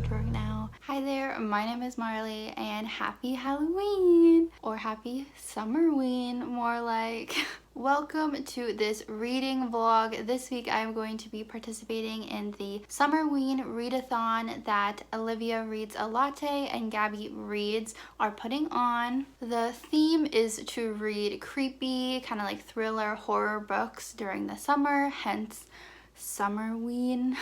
paper now. Hi there, my name is Marley and happy Halloween, or happy Summerween more like. Welcome to this reading vlog. This week I am going to be participating in the Summerween readathon that Oliviareadsalatte and Gabby Reads are putting on. The theme is to read creepy, kind of like thriller horror books during the summer, hence Summerween.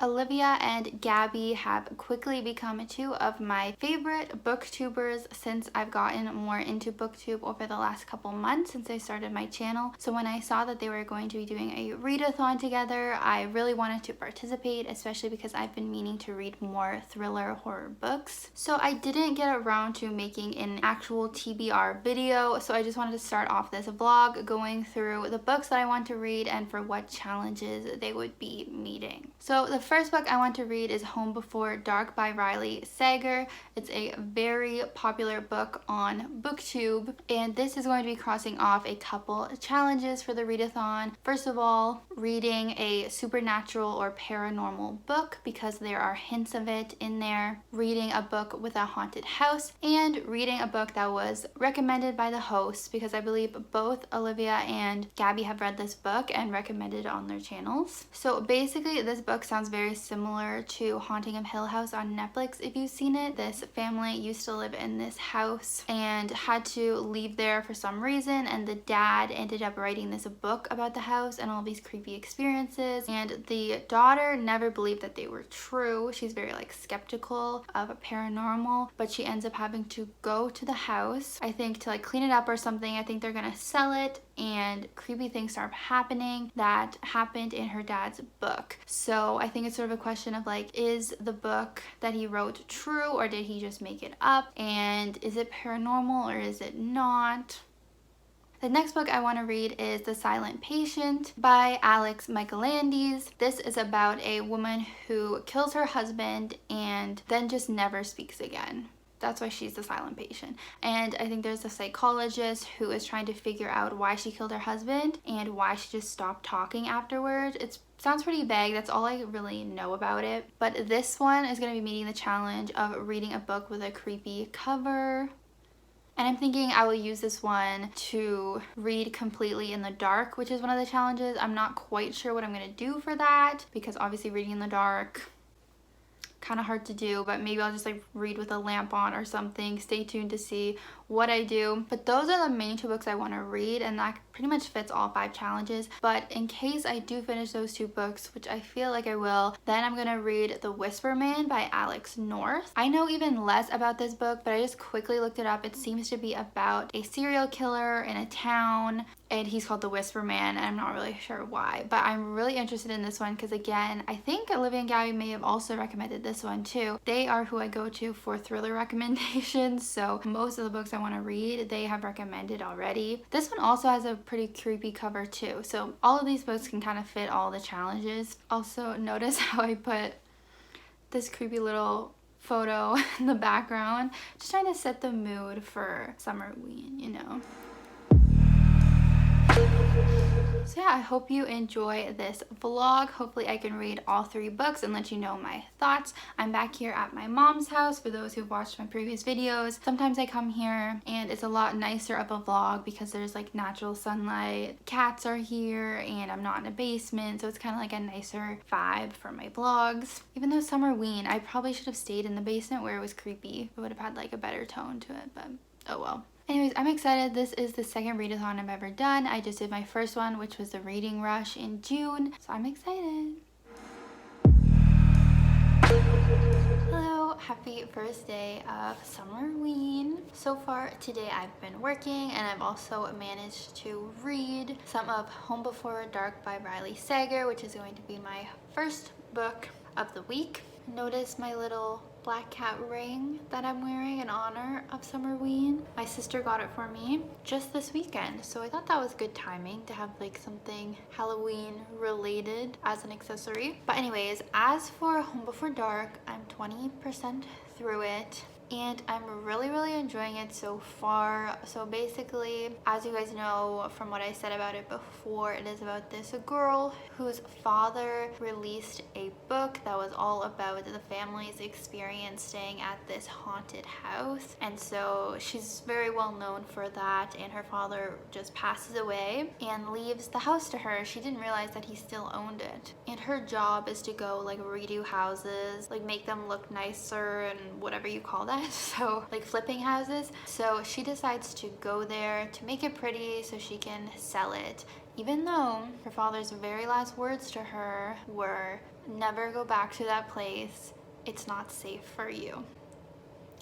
Olivia and Gabby have quickly become two of my favorite booktubers since I've gotten more into booktube over the last couple months since I started my channel. So when I saw that they were going to be doing a readathon together, I really wanted to participate, especially because I've been meaning to read more thriller horror books. So I didn't get around to making an actual TBR video, so I just wanted to start off this vlog going through the books that I want to read and for what challenges they would be meeting. So the first book I want to read is Home Before Dark by Riley Sager. It's a very popular book on booktube, and this is going to be crossing off a couple challenges for the readathon. First of all, reading a supernatural or paranormal book because there are hints of it in there, reading a book with a haunted house, and reading a book that was recommended by the host because I believe both Olivia and Gabby have read this book and recommended it on their channels. So basically this book sounds very similar to Haunting of Hill House on Netflix if you've seen it. This family used to live in this house and had to leave there for some reason, and the dad ended up writing this book about the house and all these creepy experiences, and the daughter never believed that they were true. She's very like skeptical of paranormal, but she ends up having to go to the house, I think to like clean it up or something. I think they're gonna sell it, and creepy things start happening that happened in her dad's book. So I think it's sort of a question of like, is the book that he wrote true or did he just make it up? And is it paranormal or is it not? The next book I want to read is The Silent Patient by Michelandes. This is about a woman who kills her husband and then just never speaks again. That's why she's the silent patient. And I think there's a psychologist who is trying to figure out why she killed her husband and why she just stopped talking afterwards. It sounds pretty vague. That's all I really know about it. But this one is going to be meeting the challenge of reading a book with a creepy cover. And I'm thinking I will use this one to read completely in the dark, which is one of the challenges. I'm not quite sure what I'm going to do for that because obviously reading in the dark, kind of hard to do, but maybe I'll just like read with a lamp on or something. Stay tuned to see what I do. But those are the main two books I want to read, and that pretty much fits all 5 challenges. But in case I do finish those 2 books, which I feel like I will, then I'm gonna read The Whisper Man by Alex North. I know even less about this book, but I just quickly looked it up. It seems to be about a serial killer in a town, and he's called the Whisper Man, and I'm not really sure why, but I'm really interested in this one because again, I think Olivia and Gabby may have also recommended this one too. They are who I go to for thriller recommendations, so most of the books I want to read they have recommended already. This one also has a pretty creepy cover too, so all of these books can kind of fit all the challenges. Also notice how I put this creepy little photo in the background, just trying to set the mood for Summerween, you know. So yeah, I hope you enjoy this vlog. Hopefully I can read all 3 books and let you know my thoughts. I'm back here at my mom's house for those who've watched my previous videos. Sometimes I come here and it's a lot nicer of a vlog because there's like natural sunlight. Cats are here and I'm not in a basement, so it's kind of like a nicer vibe for my vlogs. Even though Summerween, I probably should have stayed in the basement where it was creepy. It would have had like a better tone to it, but oh well. Anyways, I'm excited. This is the second readathon I've ever done. I just did my first one, which was the Reading Rush in June, so I'm excited. Hello, happy first day of Summerween. So far today I've been working and I've also managed to read some of Home Before Dark by Riley Sager, which is going to be my first book of the week. Notice my little black cat ring that I'm wearing in honor of Summerween. My sister got it for me just this weekend, so I thought that was good timing to have like something Halloween related as an accessory. But anyways, as for Home Before Dark, I'm 20% through it. and I'm really enjoying it so far. So basically, as you guys know from what I said about it before, it is about this girl whose father released a book that was all about the family's experience staying at this haunted house, and so she's very well known for that, and her father just passes away and leaves the house to her. She didn't realize that he still owned it, and her job is to go like redo houses, like make them look nicer and whatever you call that. So like flipping houses. So she decides to go there to make it pretty so she can sell it, even though her father's very last words to her were, never go back to that place, it's not safe for you.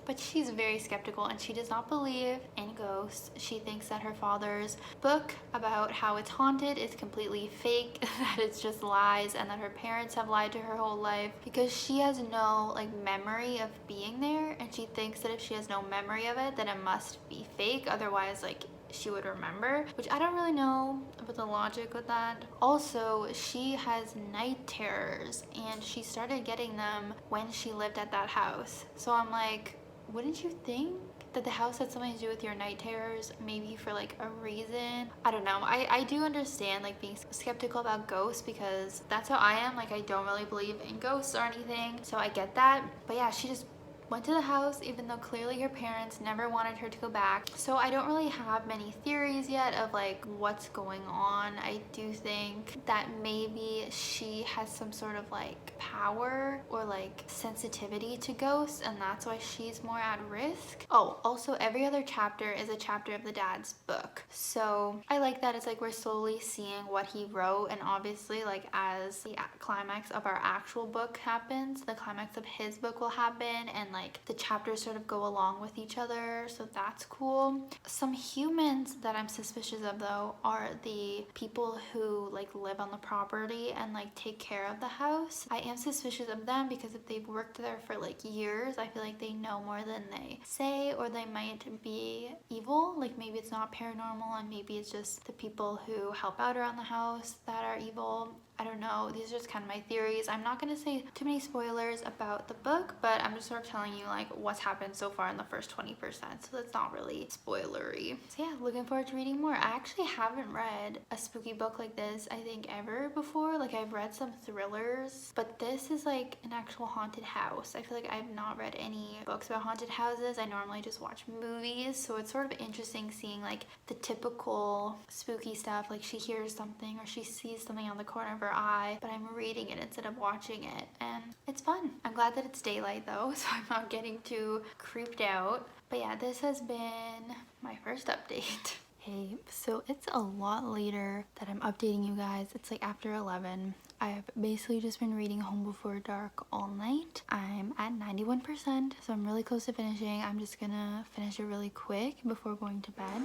But she's very skeptical and she does not believe in ghosts. She thinks that her father's book about how it's haunted is completely fake, that it's just lies, and that her parents have lied to her whole life, because she has no like memory of being there, and she thinks that if she has no memory of it, then it must be fake, otherwise like she would remember, which I don't really know about the logic with that. Also, she has night terrors and she started getting them when she lived at that house. So I'm like, wouldn't you think that the house had something to do with your night terrors, maybe for like a reason? I don't know. I do understand like being skeptical about ghosts, because that's how I am. Like, I don't really believe in ghosts or anything, so I get that. But yeah, she just went to the house even though clearly her parents never wanted her to go back. So I don't really have many theories yet of like what's going on. I do think that maybe she has some sort of like power or like sensitivity to ghosts, and that's why she's more at risk. Oh, also every other chapter is a chapter of the dad's book, so I like that. It's like we're slowly seeing what he wrote, and obviously like as the climax of our actual book happens, the climax of his book will happen, and like the chapters sort of go along with each other, so that's cool. Some humans that I'm suspicious of though are the people who like live on the property and like take care of the house. I am suspicious of them because if they've worked there for like years, I feel like they know more than they say, or they might be evil. Like maybe it's not paranormal and maybe it's just the people who help out around the house that are evil. I don't know. These are just kind of my theories. I'm not going to say too many spoilers about the book, but I'm just sort of telling you like what's happened so far in the first 20%. So that's not really spoilery. So yeah, looking forward to reading more. I actually haven't read a spooky book like this, I think, ever before. Like I've read some thrillers, but this is like an actual haunted house. I feel like I've not read any books about haunted houses. I normally just watch movies. So it's sort of interesting seeing like the typical spooky stuff. Like she hears something or she sees something on the corner of her eye, but I'm reading it instead of watching it, and it's fun. I'm glad that it's daylight though, so I'm not getting too creeped out. But yeah, this has been my first update. Hey, so it's a lot later that I'm updating you guys. It's like after 11. I've basically just been reading Home Before Dark all night. I'm at 91%, so I'm really close to finishing. I'm just gonna finish it really quick before going to bed.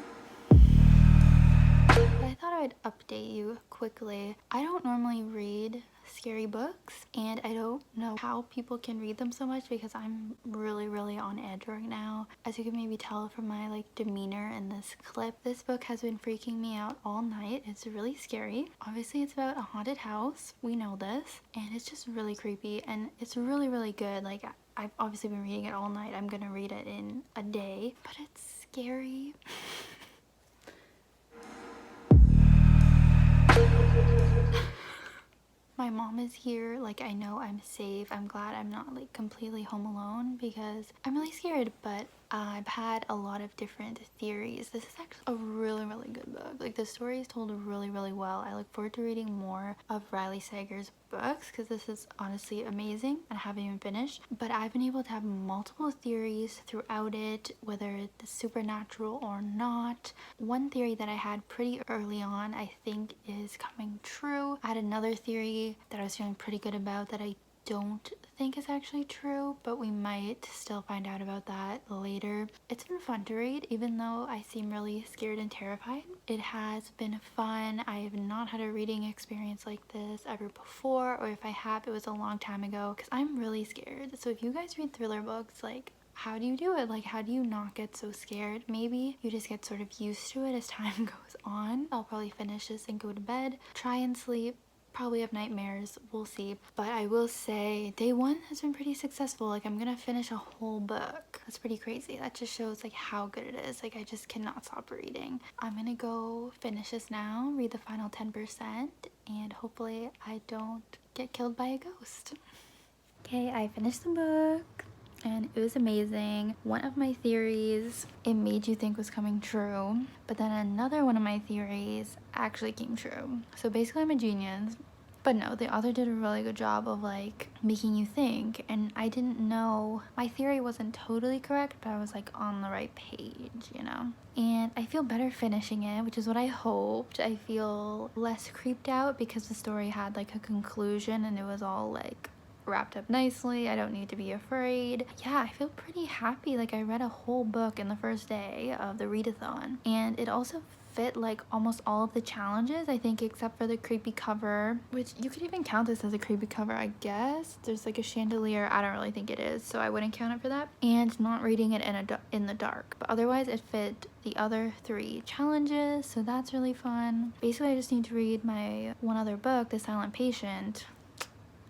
But I thought I'd update you quickly. I don't normally read scary books, and I don't know how people can read them so much because I'm really on edge right now. As you can maybe tell from my like demeanor in this clip, this book has been freaking me out all night. It's really scary. Obviously it's about a haunted house, we know this, and it's just really creepy, and it's really good. Like I've obviously been reading it all night. I'm gonna read it in a day, but it's scary. My mom is here, like I know I'm safe. I'm glad I'm not like completely home alone because I'm really scared, but I've had a lot of different theories. This is actually a really good book. Like the story is told really well. I look forward to reading more of Riley Sager's books because this is honestly amazing and I haven't even finished. But I've been able to have multiple theories throughout it, whether it's supernatural or not. One theory that I had pretty early on I think is coming true. I had another theory that I was feeling pretty good about that I don't think is actually true, but we might still find out about that later. It's been fun to read, even though I seem really scared and terrified. It has been fun. I have not had a reading experience like this ever before, or if I have, it was a long time ago because I'm really scared. So if you guys read thriller books, like how do you do it? Like how do you not get so scared? Maybe you just get sort of used to it as time goes on. I'll probably finish this and go to bed, try and sleep, probably have nightmares, we'll see. But I will say day 1 has been pretty successful. Like, I'm gonna finish a whole book. That's pretty crazy. That just shows like how good it is. Like, I just cannot stop reading. I'm gonna go finish this now, read the final 10%, and hopefully I don't get killed by a ghost. Okay, I finished the book and it was amazing. One of my theories it made you think was coming true, but then another one of my theories actually came true. So basically I'm a genius, but no, the author did a really good job of like making you think, and I didn't know, my theory wasn't totally correct, but I was like on the right page, you know? And I feel better finishing it, which is what I hoped. I feel less creeped out because the story had like a conclusion and it was all like wrapped up nicely. I don't need to be afraid. Yeah, I feel pretty happy. Like, I read a whole book in the first day of the readathon, and it also fit like almost all of the challenges, I think, except for the creepy cover, which you could even count this as a creepy cover, I guess. There's like a chandelier. I don't really think it is, so I wouldn't count it for that. And not reading it in the dark, but otherwise it fit the other 3 challenges, so that's really fun. Basically I just need to read my one other book, The Silent Patient,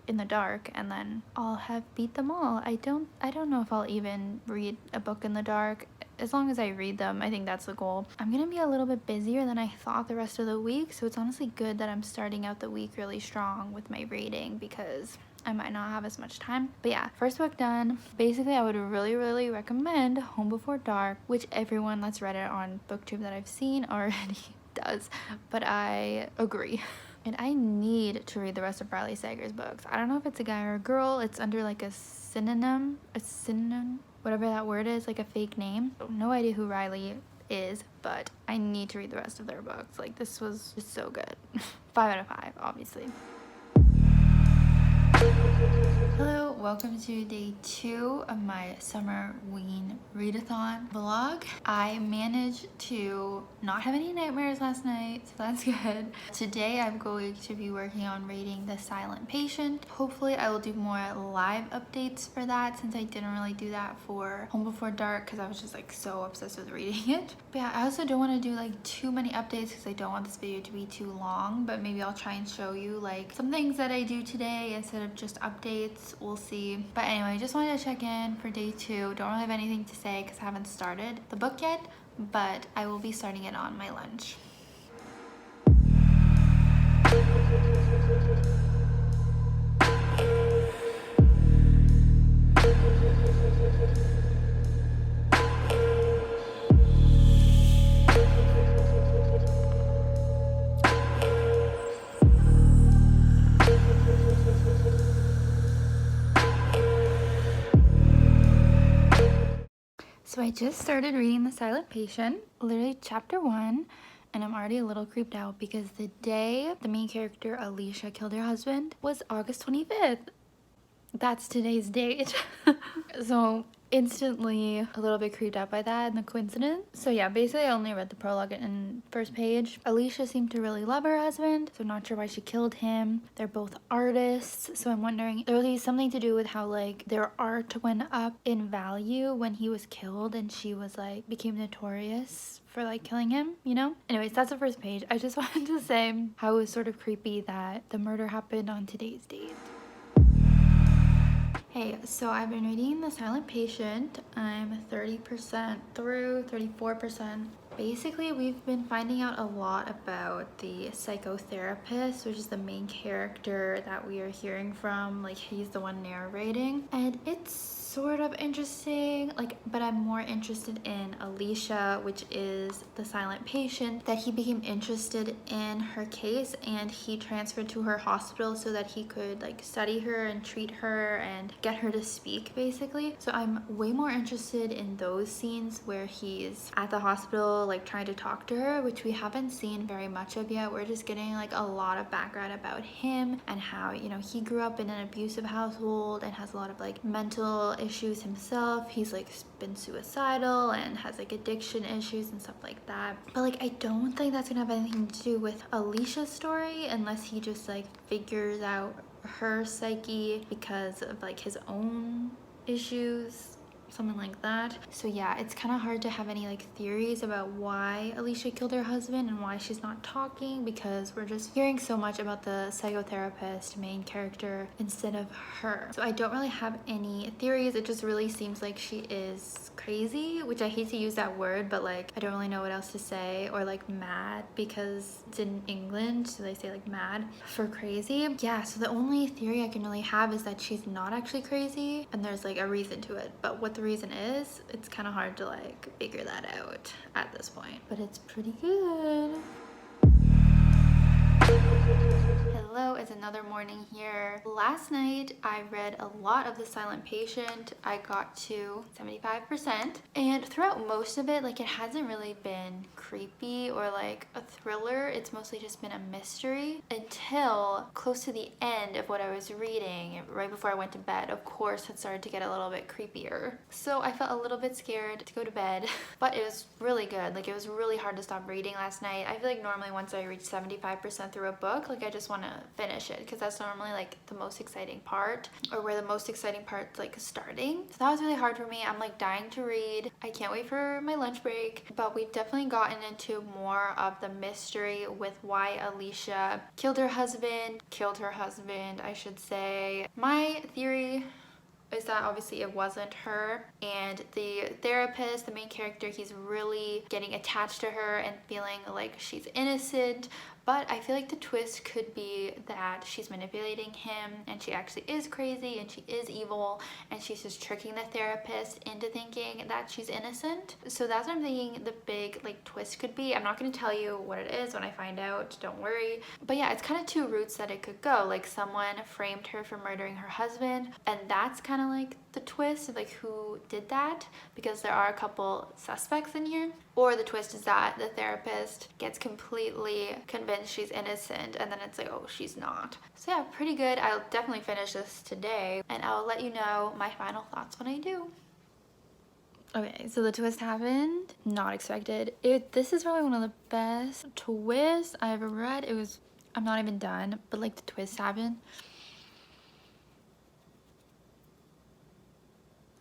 in the dark, and then I'll have beat them all. I don't know if I'll even read a book in the dark. As long as I read them, I think that's the goal. I'm gonna be a little bit busier than I thought the rest of the week, so it's honestly good that I'm starting out the week really strong with my reading because I might not have as much time. But yeah, first book done. Basically, I would really recommend Home Before Dark, which everyone that's read it on BookTube that I've seen already does, but I agree. And I need to read the rest of Riley Sager's books. I don't know if it's a guy or a girl. It's under like a synonym, whatever that word is, like a fake name. No idea who Riley is, but I need to read the rest of their books. Like, this was just so good. 5 out of 5, obviously. Hello, welcome to day 2 of my Summerween readathon vlog. I managed to not have any nightmares last night, so that's good. Today I'm going to be working on reading The Silent Patient. Hopefully I will do more live updates for that, since I didn't really do that for Home Before Dark because I was just like so obsessed with reading it. But yeah, I also don't want to do like too many updates because I don't want this video to be too long, but maybe I'll try and show you like some things that I do today instead of just updates. We'll see. But anyway, I just wanted to check in for day 2. Don't really have anything to say because I haven't started the book yet, but I will be starting it on my lunch. So I just started reading The Silent Patient, literally chapter 1, and I'm already a little creeped out because the day the main character Alicia killed her husband was August 25th. That's today's date. So instantly a little bit creeped out by that and the coincidence. So yeah, basically I only read the prologue and first page. Alicia seemed to really love her husband, so not sure why she killed him. They're both artists, so I'm wondering there was something to do with how like their art went up in value when he was killed and she was like became notorious for like killing him, you know? Anyways, that's the first page. I just wanted to say how it was sort of creepy that the murder happened on today's date. Hey, so I've been reading The Silent Patient. I'm 30% through, 34%. Basically, we've been finding out a lot about the psychotherapist, which is the main character that we are hearing from. Like, he's the one narrating. And it's sort of interesting, like, but I'm more interested in Alicia, which is the silent patient, that he became interested in her case and he transferred to her hospital so that he could like study her and treat her and get her to speak, basically. So I'm way more interested in those scenes where he's at the hospital like trying to talk to her, which we haven't seen very much of yet. We're just getting like a lot of background about him and how, you know, he grew up in an abusive household and has a lot of like mental issues himself. He's like been suicidal and has like addiction issues and stuff like that. But like I don't think that's gonna have anything to do with Alicia's story unless he just like figures out her psyche because of like his own issues. something like that. So yeah, it's kind of hard to have any like theories about why Alicia killed her husband and why she's not talking, because we're just hearing so much about the psychotherapist main character instead of her. So I don't really have any theories. It just really seems like she is crazy, which I hate to use that word, but like I don't really know what else to say, or like mad, because it's in England, so they say like mad for crazy. Yeah, so the only theory I can really have is that she's not actually crazy and there's like a reason to it, but what the reason is, it's kind of hard to like figure that out at this point, but it's pretty good. Hello, it's another morning here. Last night I read a lot of The Silent Patient. I got to 75%, and throughout most of it, like, it hasn't really been creepy or like a thriller. It's mostly just been a mystery until close to the end of what I was reading, right before I went to bed. Of course, it started to get a little bit creepier, so I felt a little bit scared to go to bed, but it was really good. Like, it was really hard to stop reading last night. I feel like normally once I reach 75% through a book, like, I just want to finish it, because that's normally like the most exciting part, or where the most exciting part's like starting. So that was really hard for me. I'm like dying to read. I can't wait for my lunch break, but we've definitely gotten into more of the mystery with why Alicia killed her husband, I should say. My theory is that obviously it wasn't her, and the therapist, the main character, he's really getting attached to her and feeling like she's innocent. But I feel like the twist could be that she's manipulating him and she actually is crazy and she is evil, and she's just tricking the therapist into thinking that she's innocent. So that's what I'm thinking the big like twist could be. I'm not going to tell you what it is when I find out, don't worry. But yeah, it's kind of two routes that it could go. Like, someone framed her for murdering her husband, and that's kind of like the twist of like who did that, because there are a couple suspects in here. Or the twist is that the therapist gets completely convinced she's innocent, and then it's like, oh, she's not. So yeah, pretty good. I'll definitely finish this today, and I'll let you know my final thoughts when I do. Okay, so the twist happened. Not expected. This is probably one of the best twists I ever read. I'm not even done, but like the twist happened.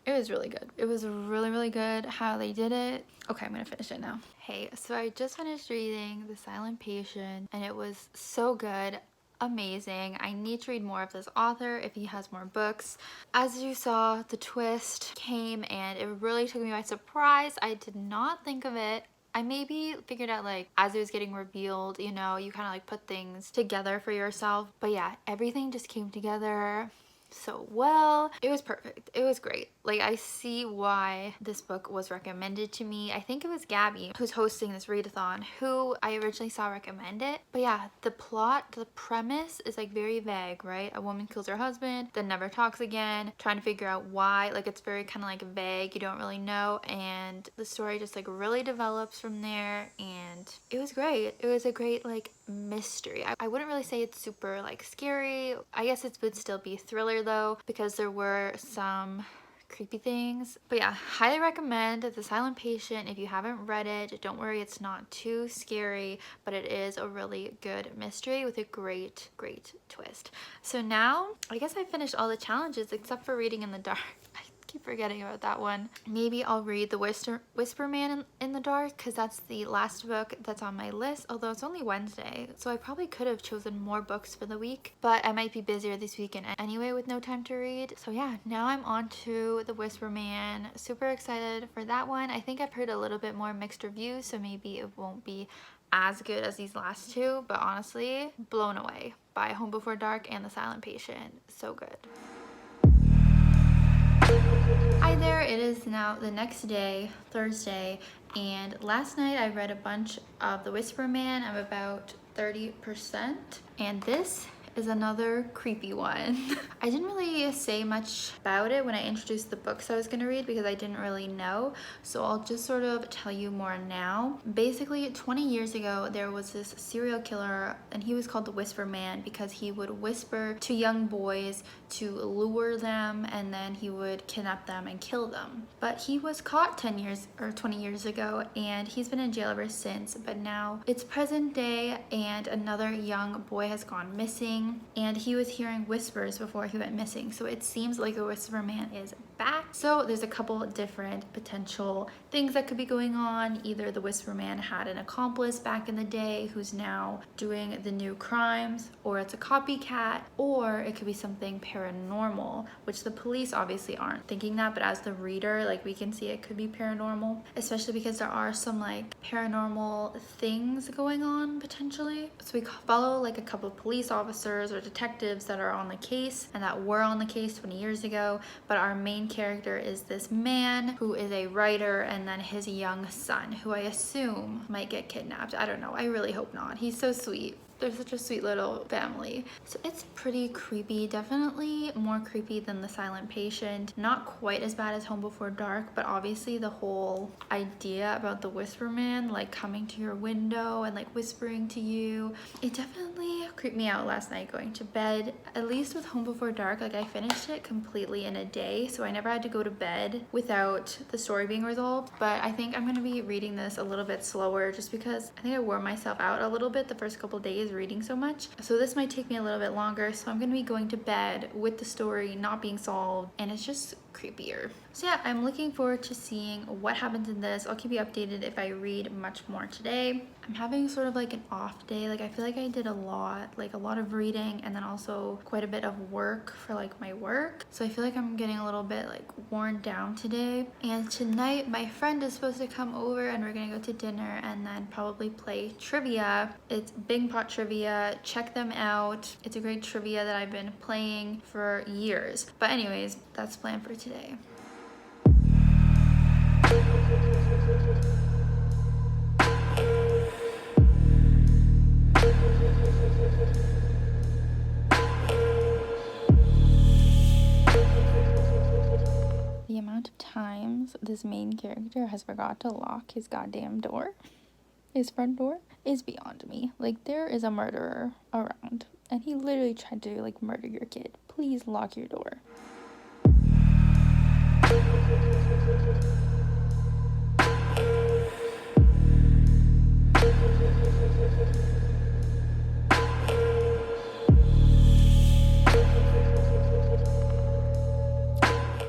It was really good. It was really, really good how they did it. Okay, I'm gonna finish it now. Hey, so I just finished reading The Silent Patient, and it was so good. Amazing. I need to read more of this author if he has more books. As you saw, the twist came and it really took me by surprise. I did not think of it. I maybe figured out like as it was getting revealed, you know, you kind of like put things together for yourself. But yeah, everything just came together so well. It was perfect. It was great. Like, I see why this book was recommended to me. I think it was Gabby who's hosting this readathon who I originally saw recommend it. But yeah, the plot, the premise is like very vague, right? A woman kills her husband, then never talks again, trying to figure out why. Like, it's very kind of like vague. You don't really know, and the story just like really develops from there, and it was great. It was a great like mystery. I wouldn't really say it's super like scary. I guess it would still be thriller though, because there were some creepy things. But yeah, highly recommend The Silent Patient. If you haven't read it, don't worry, it's not too scary, but it is a really good mystery with a great twist. So now I guess I finished all the challenges except for reading in the dark. Keep forgetting about that one. Maybe I'll read The Whisper Man in the Dark, because that's the last book that's on my list, although it's only Wednesday, so I probably could have chosen more books for the week, but I might be busier this weekend anyway with no time to read. So yeah, now I'm on to The Whisper Man. Super excited for that one. I think I've heard a little bit more mixed reviews, so maybe it won't be as good as these last two, but honestly, blown away by Home Before Dark and The Silent Patient. So good. Hi there, it is now the next day, Thursday, and last night I read a bunch of The Whisper Man. I'm about 30%, and this is another creepy one. I didn't really say much about it when I introduced the books I was gonna read, because I didn't really know, so I'll just sort of tell you more now. Basically, 20 years ago there was this serial killer, and he was called the Whisper Man because he would whisper to young boys to lure them, and then he would kidnap them and kill them. But he was caught 10 years or 20 years ago, and he's been in jail ever since. But now it's present day, and another young boy has gone missing. missing, and he was hearing whispers before he went missing. So it seems like the Whisper Man is back. So there's a couple different potential things that could be going on. Either the Whisper Man had an accomplice back in the day who's now doing the new crimes, or it's a copycat, or it could be something paranormal, which the police obviously aren't thinking that, but as the reader, like, we can see it could be paranormal, especially because there are some like paranormal things going on potentially. So we follow like a couple of police officers or detectives that are on the case and that were on the case 20 years ago, but our main character is this man who is a writer, and then his young son, who I assume might get kidnapped. I don't know, I really hope not. He's so sweet. They're such a sweet little family. So it's pretty creepy, definitely more creepy than The Silent Patient. Not quite as bad as Home Before Dark, but obviously the whole idea about the Whisper Man like coming to your window and like whispering to you, it definitely creeped me out last night going to bed. At least with Home Before Dark, like I finished it completely in a day, so I never had to go to bed without the story being resolved. But I think I'm gonna be reading this a little bit slower just because I think I wore myself out a little bit the first couple days reading so much. So this might take me a little bit longer, so I'm gonna be going to bed with the story not being solved, and it's just creepier. So yeah, I'm looking forward to seeing what happens in this. I'll keep you updated if I read much more today. I'm having sort of like an off day. Like I feel like I did a lot of reading and then also quite a bit of work for like my work. So I feel like I'm getting a little bit like worn down today. And tonight my friend is supposed to come over and we're gonna go to dinner and then probably play trivia. It's Big Pot Trivia. Check them out. It's a great trivia that I've been playing for years. But anyways, that's planned for today. The amount of times this main character has forgot to lock his goddamn door, his front door, is beyond me. Like, there is a murderer around and he literally tried to like murder your kid. Please lock your door.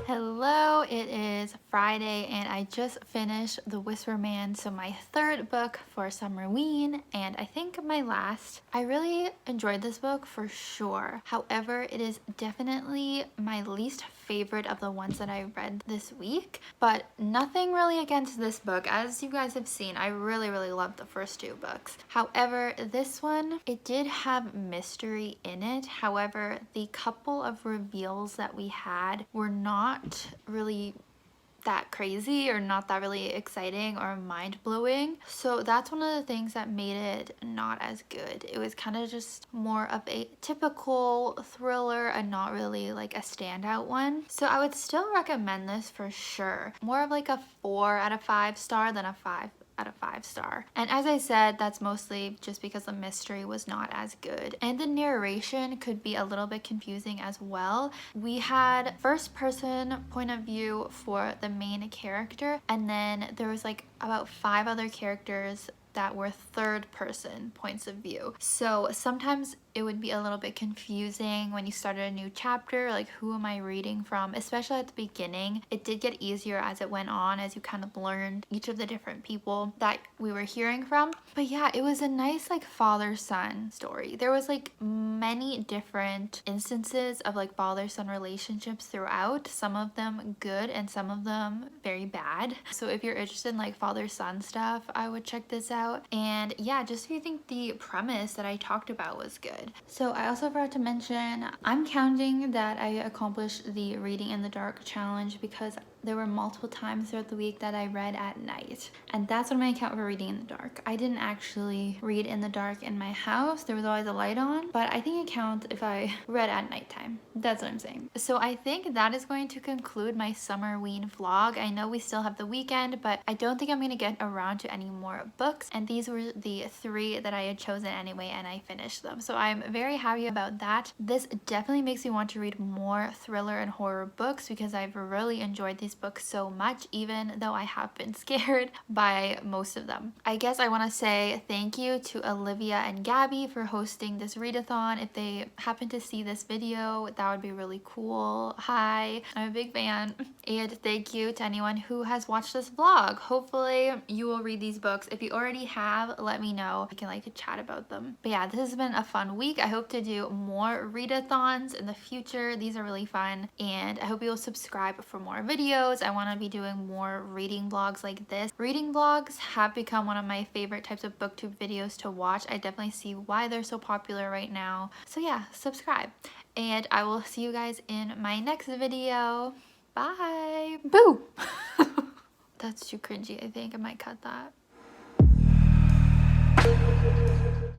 Hello, it is Friday and I just finished The Whisper Man, so my third book for Summerween, and I think my last. I really enjoyed this book for sure. However, it is definitely my least favorite of the ones that I read this week, but nothing really against this book. As you guys have seen, I really loved the first two books. However, this one, it did have mystery in it. However, the couple of reveals that we had were not really that crazy or not that really exciting or mind-blowing. So that's one of the things that made it not as good. It was kind of just more of a typical thriller and not really like a standout one. So I would still recommend this for sure. More of like a 4 out of 5 star than a 5 out of 5 star. And as I said, that's mostly just because the mystery was not as good. And the narration could be a little bit confusing as well. We had first person point of view for the main character, and then there was like about 5 other characters that were third person points of view. So sometimes it would be a little bit confusing when you started a new chapter, like who am I reading from, especially at the beginning. It did get easier as it went on, as you kind of learned each of the different people that we were hearing from. But yeah, it was a nice like father-son story. There was like many different instances of like father-son relationships throughout, some of them good and some of them very bad. So if you're interested in like father-son stuff, I would check this out. And yeah, just if you think the premise that I talked about was good. So I also forgot to mention, I'm counting that I accomplished the Reading in the Dark challenge because there were multiple times throughout the week that I read at night, and that's what I'm gonna count for reading in the dark. I didn't actually read in the dark in my house. There was always a light on, but I think it counts if I read at nighttime. That's what I'm saying. So I think that is going to conclude my Summerween vlog. I know we still have the weekend, but I don't think I'm gonna get around to any more books, and these were the 3 that I had chosen anyway, and I finished them. So I'm very happy about that. This definitely makes me want to read more thriller and horror books because I've really enjoyed these these books so much, even though I have been scared by most of them. I guess I want to say thank you to Olivia and Gabby for hosting this readathon. If they happen to see this video, that would be really cool. Hi, I'm a big fan. And thank you to anyone who has watched this vlog. Hopefully you will read these books. If you already have, let me know. I can like to chat about them. But yeah, this has been a fun week. I hope to do more readathons in the future. These are really fun, and I hope you'll subscribe for more videos. I want to be doing more reading vlogs like this. Reading vlogs have become one of my favorite types of booktube videos to watch. I definitely see why they're so popular right now. So yeah, subscribe, and I will see you guys in my next video. Bye. Boo. That's too cringy. I think I might cut that.